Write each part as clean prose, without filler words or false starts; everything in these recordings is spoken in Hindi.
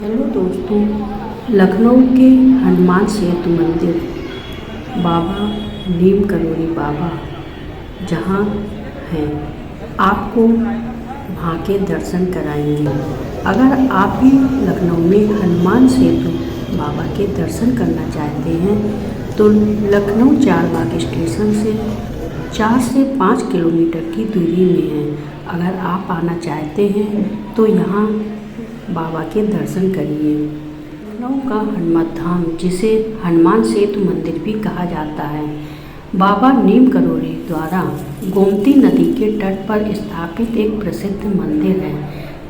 हेलो दोस्तों, लखनऊ के हनुमान सेतु मंदिर बाबा नीम करोली बाबा जहाँ हैं, आपको वहाँ के दर्शन कराएंगे। अगर आप भी लखनऊ में हनुमान सेतु बाबा के दर्शन करना चाहते हैं तो लखनऊ चारबाग स्टेशन से 4 से 5 किलोमीटर की दूरी में है। अगर आप आना चाहते हैं तो यहाँ बाबा के दर्शन करिए। लखनऊ का हनुमत धाम, जिसे हनुमान सेतु मंदिर भी कहा जाता है, बाबा नीम करोली द्वारा गोमती नदी के तट पर स्थापित एक प्रसिद्ध मंदिर है।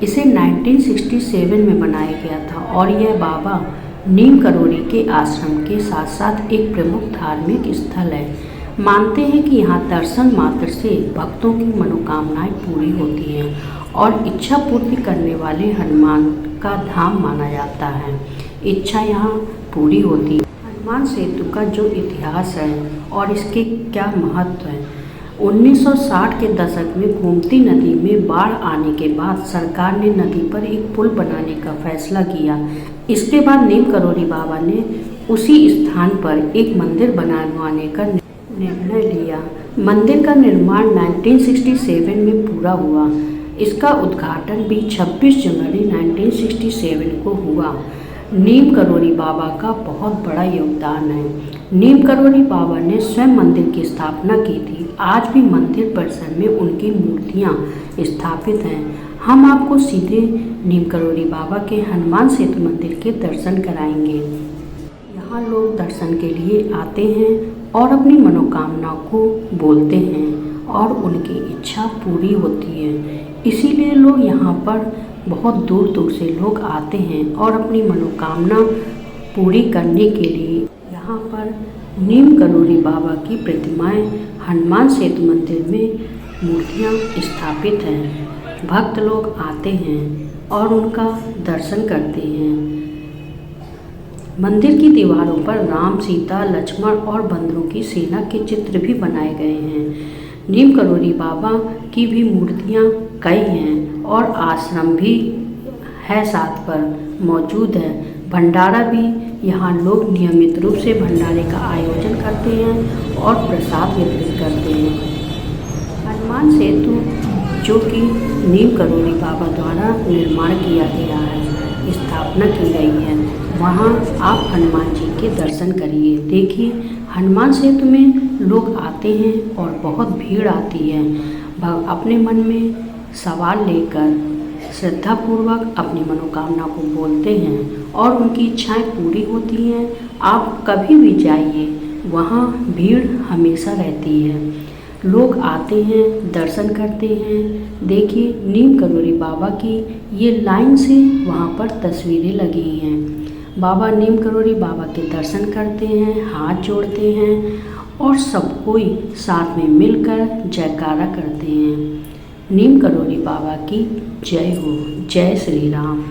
इसे 1967 में बनाया गया था और यह बाबा नीम करोली के आश्रम के साथ साथ एक प्रमुख धार्मिक स्थल है। मानते हैं कि यहाँ दर्शन मात्र से भक्तों की मनोकामनाएं पूरी होती हैं और इच्छा पूर्ति करने वाले हनुमान का धाम माना जाता है। इच्छा यहाँ पूरी होती है। हनुमान सेतु का जो इतिहास है और इसके क्या महत्व है, 1960 के दशक में गोमती नदी में बाढ़ आने के बाद सरकार ने नदी पर एक पुल बनाने का फैसला किया। इसके बाद नीम करोली बाबा ने उसी स्थान पर एक मंदिर बनवाने का निर्णय लिया। मंदिर का निर्माण 1967 में पूरा हुआ। इसका उद्घाटन भी 26 जनवरी 1967 को हुआ। नीम करोली बाबा का बहुत बड़ा योगदान है। नीम करोली बाबा ने स्वयं मंदिर की स्थापना की थी। आज भी मंदिर परिसर में उनकी मूर्तियां स्थापित हैं। हम आपको सीधे नीम करोली बाबा के हनुमान सेतु मंदिर के दर्शन कराएंगे। यहाँ लोग दर्शन के लिए आते हैं और अपनी मनोकामना को बोलते हैं और उनकी इच्छा पूरी होती है। इसीलिए लोग यहाँ पर बहुत दूर दूर से लोग आते हैं और अपनी मनोकामना पूरी करने के लिए यहाँ पर नीम करोली बाबा की प्रतिमाएं हनुमान सेतु मंदिर में मूर्तियाँ स्थापित हैं। भक्त लोग आते हैं और उनका दर्शन करते हैं। मंदिर की दीवारों पर राम, सीता, लक्ष्मण और बंदरों की सेना के चित्र भी बनाए गए हैं। नीम करोली बाबा की भी मूर्तियाँ कई हैं और आश्रम भी है साथ पर मौजूद है। भंडारा भी, यहाँ लोग नियमित रूप से भंडारे का आयोजन करते हैं और प्रसाद वितरित करते हैं। हनुमान सेतु, जो कि नीम करोली बाबा द्वारा निर्माण किया गया है, स्थापना की गई है, वहाँ आप हनुमान जी के दर्शन करिए। देखिए, हनुमान सेतु में लोग आते हैं और बहुत भीड़ आती है। अपने मन में सवाल लेकर श्रद्धापूर्वक अपनी मनोकामना को बोलते हैं और उनकी इच्छाएं पूरी होती हैं। आप कभी भी जाइए, वहाँ भीड़ हमेशा रहती है। लोग आते हैं, दर्शन करते हैं। देखिए, नीम करोली बाबा की ये लाइन से वहाँ पर तस्वीरें लगी हैं। बाबा नीम करोली बाबा के दर्शन करते हैं, हाथ जोड़ते हैं और सब कोई साथ में मिलकर जयकारा करते हैं। नीम करोली बाबा की जय हो, जय श्री राम।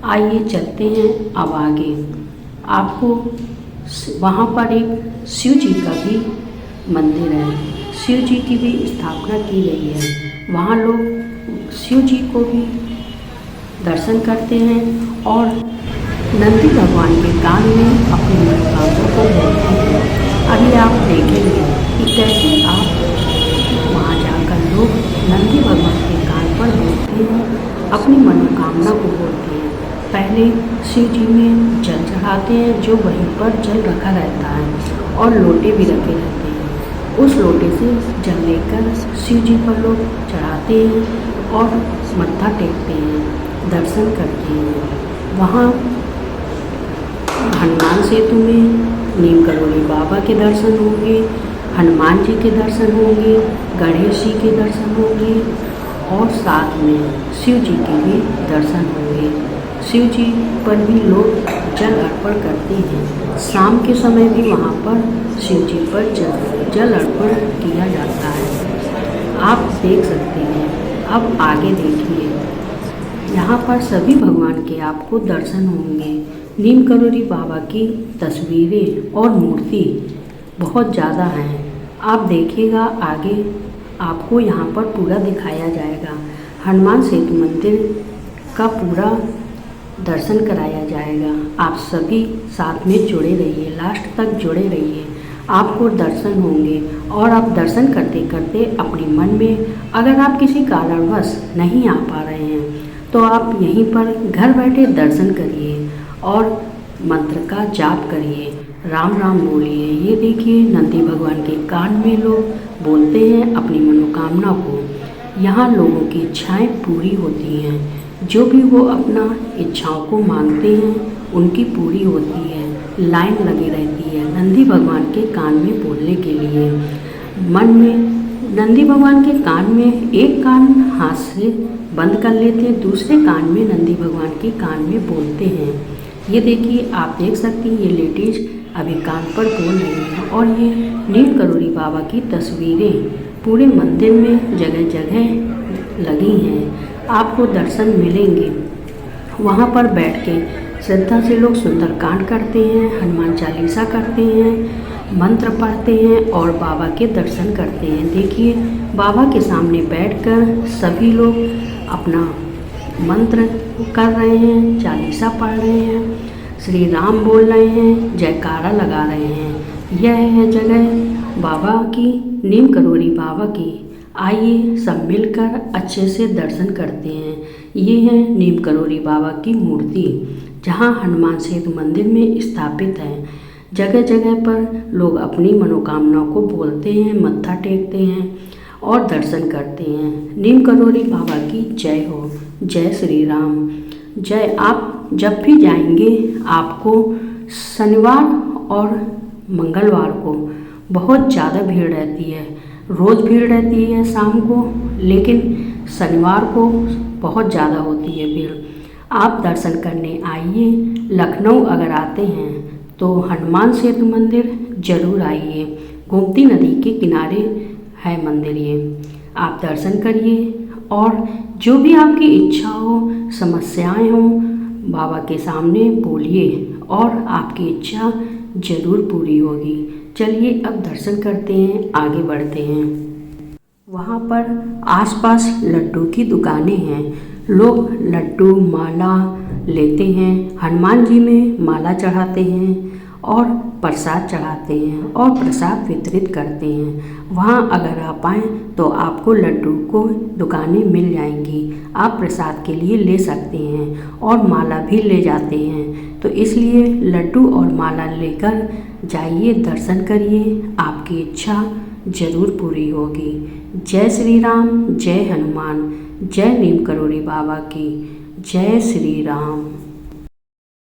आइए चलते हैं अब आगे। आपको वहाँ पर एक शिव जी का भी मंदिर है। शिव जी की भी स्थापना की गई है। वहाँ लोग शिव जी को भी दर्शन करते हैं और नंदी भगवान के कान में अपनी मनोकामना को बोलते हैं। अभी आप देखेंगे कि कैसे आप वहाँ जाकर लोग नंदी भगवान के कान पर बोलते हैं, अपनी मनोकामना को बोलते हैं। पहले शिव जी में जल चढ़ाते हैं, जो वहीं पर जल रखा रहता है और लोटे भी रखे रहते हैं। उस लोटे से जल लेकर शिव जी पर लोग चढ़ाते हैं और मत्था टेकते हैं, दर्शन करते हैं। वहाँ हनुमान सेतु में नीम करोली बाबा के दर्शन होंगे, हनुमान जी के दर्शन होंगे, गणेश जी के दर्शन होंगे और साथ में शिव जी के भी दर्शन होंगे। शिव जी पर भी लोग जल अर्पण करते हैं। शाम के समय भी वहाँ पर शिव जी पर जल अर्पण किया जाता है। आप देख सकते हैं। अब आगे देखिए, यहाँ पर सभी भगवान के आपको दर्शन होंगे। नीम करोली बाबा की तस्वीरें और मूर्ति बहुत ज़्यादा हैं। आप देखिएगा, आगे आपको यहाँ पर पूरा दिखाया जाएगा। हनुमान सेतु मंदिर का पूरा दर्शन कराया जाएगा। आप सभी साथ में जुड़े रहिए, लास्ट तक जुड़े रहिए, आपको दर्शन होंगे। और आप दर्शन करते करते अपने मन में अगर आप किसी कारणवश नहीं आ पा रहे हैं तो आप यहीं पर घर बैठे दर्शन करिए और मंत्र का जाप करिए, राम राम बोलिए। ये देखिए नंदी भगवान के कान में लोग बोलते हैं अपनी मनोकामना को। यहाँ लोगों की इच्छाएं पूरी होती हैं, जो भी वो अपना इच्छाओं को मांगते हैं उनकी पूरी होती है। लाइन लगी रहती है नंदी भगवान के कान में बोलने के लिए। मन में नंदी भगवान के कान में एक कान हाथ से बंद कर लेते हैं, दूसरे कान में नंदी भगवान के कान में बोलते हैं। ये देखिए आप देख सकती हैं ये लेडीज अभी कान पर बोल रही हैं। और ये नीम करोली बाबा की तस्वीरें पूरे मंदिर में जगह जगह लगी हैं, आपको दर्शन मिलेंगे। वहाँ पर बैठ के श्रद्धा से लोग सुंदरकांड करते हैं, हनुमान चालीसा करते हैं, मंत्र पढ़ते हैं और बाबा के दर्शन करते हैं। देखिए बाबा के सामने बैठकर सभी लोग अपना मंत्र कर रहे हैं, चालीसा पढ़ रहे हैं, श्री राम बोल रहे हैं, जयकारा लगा रहे हैं। यह है जगह बाबा की, नीम करोली बाबा की। आइए सब मिलकर अच्छे से दर्शन करते हैं। ये है नीम करोली बाबा की मूर्ति, जहाँ हनुमान सेतु मंदिर में स्थापित है। जगह जगह पर लोग अपनी मनोकामनाओं को बोलते हैं, मत्था टेकते हैं और दर्शन करते हैं। नीम करोली बाबा की जय हो। जय श्री राम। जय। आप जब भी जाएंगे आपको शनिवार और मंगलवार को बहुत ज़्यादा भीड़ रहती है। रोज़ भीड़ रहती है शाम को, लेकिन शनिवार को बहुत ज़्यादा होती है भीड़। आप दर्शन करने आइए। लखनऊ अगर आते हैं तो हनुमान सेतु मंदिर ज़रूर आइए। गोमती नदी के किनारे है मंदिर ये। आप दर्शन करिए और जो भी आपकी इच्छा हो, समस्याएं हो, बाबा के सामने बोलिए और आपकी इच्छा ज़रूर पूरी होगी। चलिए अब दर्शन करते हैं, आगे बढ़ते हैं। वहाँ पर आसपास लड्डू की दुकानें हैं। लोग लड्डू माला लेते हैं, हनुमान जी में माला चढ़ाते हैं और प्रसाद चढ़ाते हैं और प्रसाद वितरित करते हैं। वहाँ अगर आप आएँ तो आपको लड्डू को दुकानें मिल जाएंगी, आप प्रसाद के लिए ले सकते हैं और माला भी ले जाते हैं। तो इसलिए लड्डू और माला लेकर जाइए, दर्शन करिए, आपकी इच्छा ज़रूर पूरी होगी। जय श्री राम, जय हनुमान, जय नीम करोली बाबा की। जय श्री राम।